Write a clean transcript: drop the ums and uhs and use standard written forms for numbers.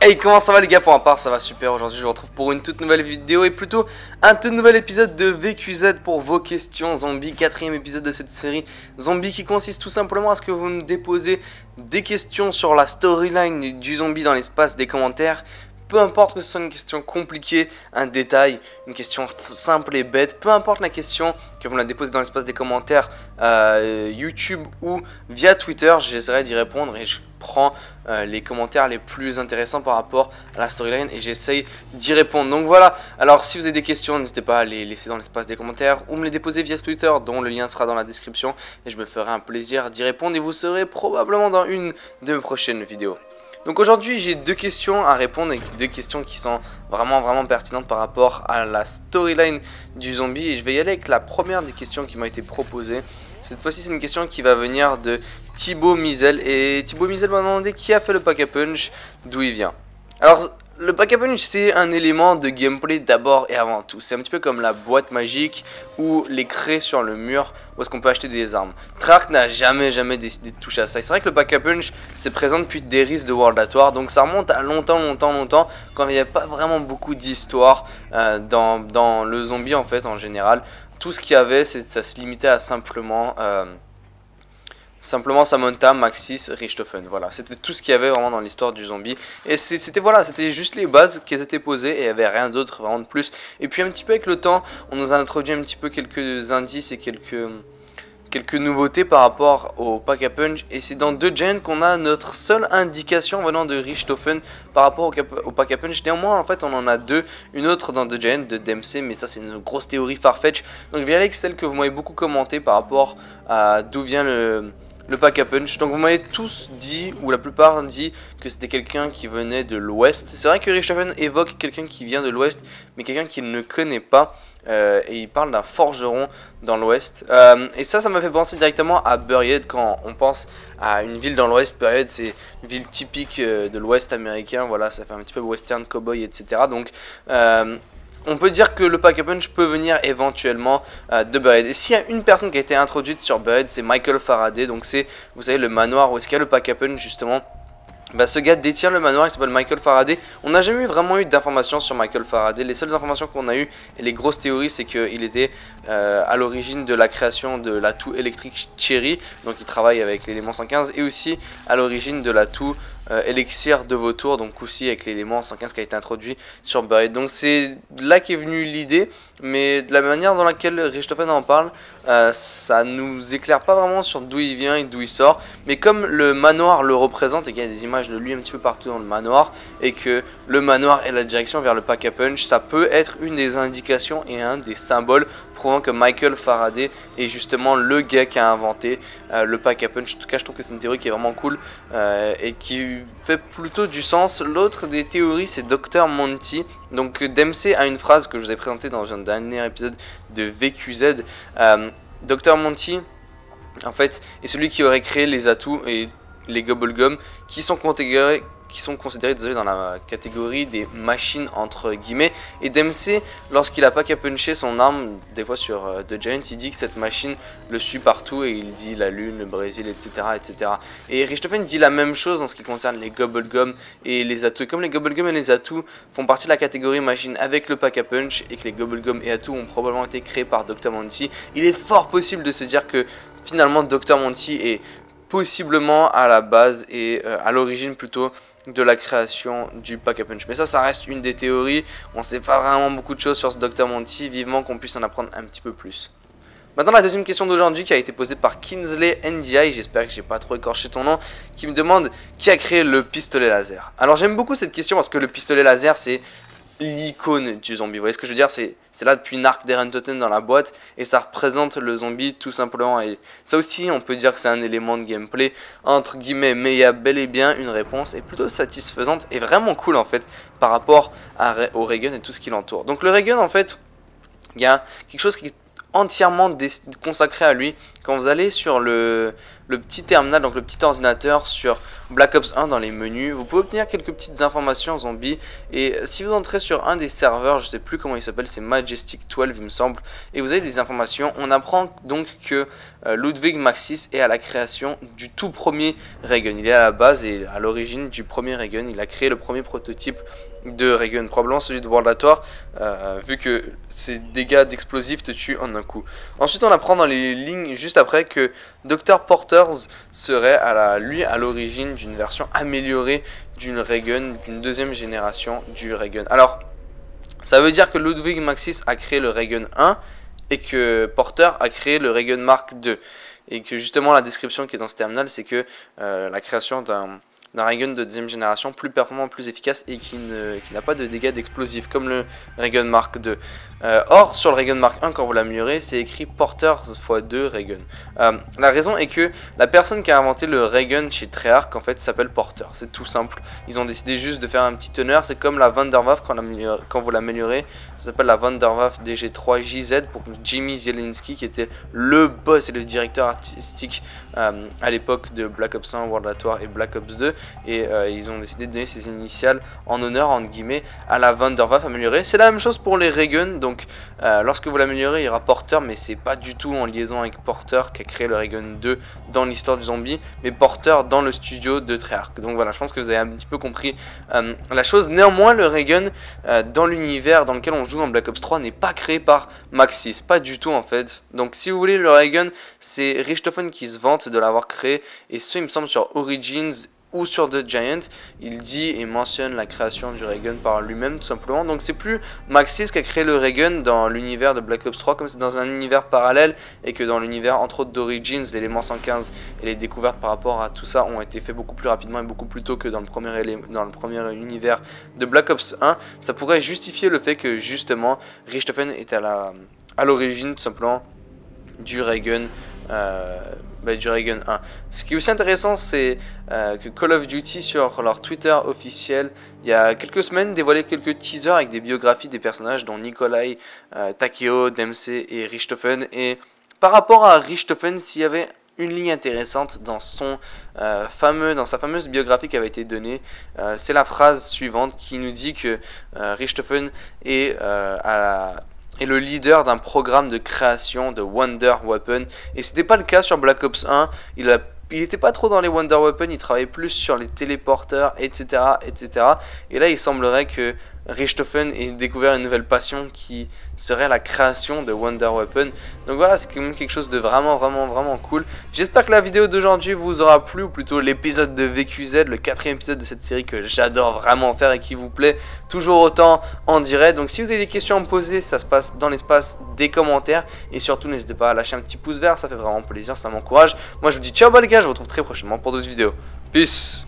Hey, comment ça va les gars? Pour ma part ça va super. Aujourd'hui je vous retrouve pour une toute nouvelle vidéo et plutôt un tout nouvel épisode de VQZ pour vos questions zombies. Quatrième épisode de cette série zombie qui consiste tout simplement à ce que vous me déposez des questions sur la storyline du zombie dans l'espace des commentaires. Peu importe que ce soit une question compliquée, un détail, une question simple et bête, peu importe la question, que vous la déposez dans l'espace des commentaires YouTube ou via Twitter, j'essaierai d'y répondre et je prends les commentaires les plus intéressants par rapport à la storyline et j'essaye d'y répondre. Donc voilà, alors si vous avez des questions, n'hésitez pas à les laisser dans l'espace des commentaires ou me les déposer via Twitter dont le lien sera dans la description et je me ferai un plaisir d'y répondre et vous serez probablement dans une de mes prochaines vidéos. Donc aujourd'hui j'ai deux questions à répondre et deux questions qui sont vraiment pertinentes par rapport à la storyline du zombie et je vais y aller avec la première des questions qui m'a été proposée. Cette fois-ci c'est une question qui va venir de Thibaut Mizel et Thibaut Mizel m'a demandé qui a fait le Pack-a-Punch, d'où il vient. Alors le Pack-a-Punch c'est un élément de gameplay d'abord et avant tout. C'est un petit peu comme la boîte magique ou les craies sur le mur où est-ce qu'on peut acheter des armes. Treyarch n'a jamais décidé de toucher à ça. C'est vrai que le Pack-a-Punch c'est présent depuis Deris de World at War, donc ça remonte à longtemps quand il n'y avait pas vraiment beaucoup d'histoire dans le zombie en fait en général. Tout ce qu'il y avait ça se limitait à simplement Samantha, Maxis, Richthofen, voilà, c'était tout ce qu'il y avait vraiment dans l'histoire du zombie. Et c'était juste les bases qui étaient posées et il n'y avait rien d'autre vraiment de plus. Et puis un petit peu avec le temps, on nous a introduit un petit peu quelques indices et quelques nouveautés par rapport au Pack-a-Punch. Et c'est dans The Giant qu'on a notre seule indication venant de Richthofen par rapport au Pack-a-Punch. Néanmoins en fait on en a deux, une autre dans The Giant de Dempsey, mais ça c'est une grosse théorie farfetch. Donc je vais aller avec celle que vous m'avez beaucoup commenté par rapport à d'où vient le Pack-a-Punch. Donc vous m'avez tous dit, ou la plupart dit que c'était quelqu'un qui venait de l'ouest. C'est vrai que Richthofen évoque quelqu'un qui vient de l'ouest, mais quelqu'un qu'il ne connaît pas. Et il parle d'un forgeron dans l'ouest. Et ça m'a fait penser directement à Buried quand on pense à une ville dans l'ouest. Buried c'est une ville typique de l'ouest américain. Voilà, ça fait un petit peu western, cowboy, etc. Donc on peut dire que le Pack-a-Punch peut venir éventuellement de Buried. Et s'il y a une personne qui a été introduite sur Buried, c'est Michael Faraday. Donc c'est, vous savez, le manoir où est-ce qu'il y a le Pack-a-Punch justement. Bah, ce gars détient le manoir, il s'appelle Michael Faraday. On n'a jamais vraiment eu d'informations sur Michael Faraday. Les seules informations qu'on a eues et les grosses théories, c'est qu'il était à l'origine de la création de l'atout électrique Cherry. Donc il travaille avec l'élément 115 et aussi à l'origine de l'atout élixir de vautour, donc aussi avec l'élément 115 qui a été introduit sur Buried. Donc c'est là qu'est venue l'idée, mais de la manière dans laquelle Richthofen en parle, ça nous éclaire pas vraiment sur d'où il vient et d'où il sort. Mais comme le manoir le représente et qu'il y a des images de lui un petit peu partout dans le manoir, et que le manoir est la direction vers le Pack-a-Punch, ça peut être une des indications et un des symboles prouvant que Michael Faraday est justement le gars qui a inventé le Pack-a-Punch. En tout cas je trouve que c'est une théorie qui est vraiment cool et qui fait plutôt du sens. L'autre des théories c'est Dr Monty. Donc Dempsey a une phrase que je vous ai présentée dans un dernier épisode de VQZ. Dr Monty en fait est celui qui aurait créé les atouts et les Gobblegum qui sont considérés désolé, dans la catégorie des machines entre guillemets. Et Dempsey, lorsqu'il a Pack-a-Punché son arme, des fois sur The Giant, il dit que cette machine le suit partout et il dit la lune, le Brésil, etc. Et Richthofen dit la même chose en ce qui concerne les Gobblegum et les atouts. Et comme les Gobblegum et les atouts font partie de la catégorie machine avec le Pack-a-Punch et que les Gobblegum et atouts ont probablement été créés par Dr Monty, il est fort possible de se dire que finalement Dr Monty est possiblement à la base et à l'origine plutôt de la création du Pack-a-Punch. Mais ça reste une des théories. On ne sait pas vraiment beaucoup de choses sur ce Dr Monty. Vivement qu'on puisse en apprendre un petit peu plus. Maintenant la deuxième question d'aujourd'hui qui a été posée par Kinsley NDI, j'espère que j'ai pas trop écorché ton nom, qui me demande qui a créé le pistolet laser. Alors j'aime beaucoup cette question parce que le pistolet laser c'est l'icône du zombie. Vous voyez ce que je veux dire, c'est là depuis Narc Totem dans la boîte et ça représente le zombie tout simplement. Et ça aussi on peut dire que c'est un élément de gameplay entre guillemets, mais il y a bel et bien une réponse et plutôt satisfaisante et vraiment cool en fait par rapport au Ray Gun et tout ce qui l'entoure. Donc le Ray Gun en fait, il y a quelque chose qui est entièrement consacré à lui. Quand vous allez sur le le petit terminal, donc le petit ordinateur sur Black Ops 1 dans les menus, vous pouvez obtenir quelques petites informations en zombie. Et si vous entrez sur un des serveurs, je sais plus comment il s'appelle, c'est Majestic 12 il me semble, et vous avez des informations, on apprend donc que Ludwig Maxis est à la création du tout premier ray gun. Il est à la base et à l'origine du premier ray gun. Il a créé le premier prototype de ray gun, probablement celui de World at War, vu que ses dégâts d'explosifs te tuent en un coup. Ensuite on apprend dans les lignes juste après que Dr Porters serait lui à l'origine d'une version améliorée d'une ray gun, d'une deuxième génération du ray gun. Alors ça veut dire que Ludwig Maxis a créé le ray gun 1 et que Porter a créé le ray gun Mark II. Et que justement la description qui est dans ce terminal, c'est que la création d'un ray gun de deuxième génération plus performant, plus efficace et qui n'a pas de dégâts d'explosifs comme le ray gun Mark II. Or sur le ray gun Mark I, quand vous l'améliorez, c'est écrit Porters x2 ray gun. La raison est que la personne qui a inventé le ray gun chez Treyarch en fait s'appelle Porter, c'est tout simple. Ils ont décidé juste de faire un petit teneur, c'est comme la Vanderwaffe quand vous l'améliorez, ça s'appelle la Vanderwaffe DG3JZ pour Jimmy Zielinski qui était le boss et le directeur artistique à l'époque de Black Ops 1, World at War et Black Ops 2, et ils ont décidé de donner ses initiales en honneur entre guillemets à la Vanderwaffe améliorée. C'est la même chose pour les ray guns. Donc lorsque vous l'améliorez, il y aura Porter, mais c'est pas du tout en liaison avec Porter qui a créé le ray gun 2 dans l'histoire du zombie, mais Porter dans le studio de Treyarch. Donc voilà, je pense que vous avez un petit peu compris la chose. Néanmoins, le ray gun dans l'univers dans lequel on joue dans Black Ops 3 n'est pas créé par Maxis, pas du tout en fait. Donc si vous voulez, le ray gun, c'est Richthofen qui se vante de l'avoir créé, et ce il me semble sur Origins ou sur The Giant, il dit et mentionne la création du ray gun par lui-même tout simplement. Donc c'est plus Maxis qui a créé le ray gun dans l'univers de Black Ops 3, comme c'est dans un univers parallèle et que dans l'univers entre autres d'Origins, l'élément 115 et les découvertes par rapport à tout ça ont été fait beaucoup plus rapidement et beaucoup plus tôt que dans le premier univers de Black Ops 1. Ça pourrait justifier le fait que justement Richthofen est à l'origine tout simplement du ray gun du ray gun 1. Ce qui est aussi intéressant, c'est que Call of Duty sur leur Twitter officiel il y a quelques semaines dévoilait quelques teasers avec des biographies des personnages dont Nikolai, Takeo, Dempsey et Richthofen. Et par rapport à Richthofen, s'il y avait une ligne intéressante dans sa fameuse biographie qui avait été donnée, c'est la phrase suivante qui nous dit que Richthofen est le leader d'un programme de création de Wonder Weapon, et c'était pas le cas sur Black Ops 1. Il était pas trop dans les Wonder Weapon, il travaillait plus sur les téléporteurs, etc., etc. Et là, il semblerait que Richthofen ait découvert une nouvelle passion qui serait la création de Wonder Weapon. Donc voilà, c'est quand même quelque chose de vraiment cool. J'espère que la vidéo d'aujourd'hui vous aura plu, ou plutôt l'épisode de VQZ, le 4e épisode de cette série que j'adore vraiment faire et qui vous plaît toujours autant en direct. Donc si vous avez des questions à me poser, ça se passe dans l'espace des commentaires, et surtout n'hésitez pas à lâcher un petit pouce vert, ça fait vraiment plaisir, ça m'encourage. Moi je vous dis ciao les gars, je vous retrouve très prochainement pour d'autres vidéos. Peace.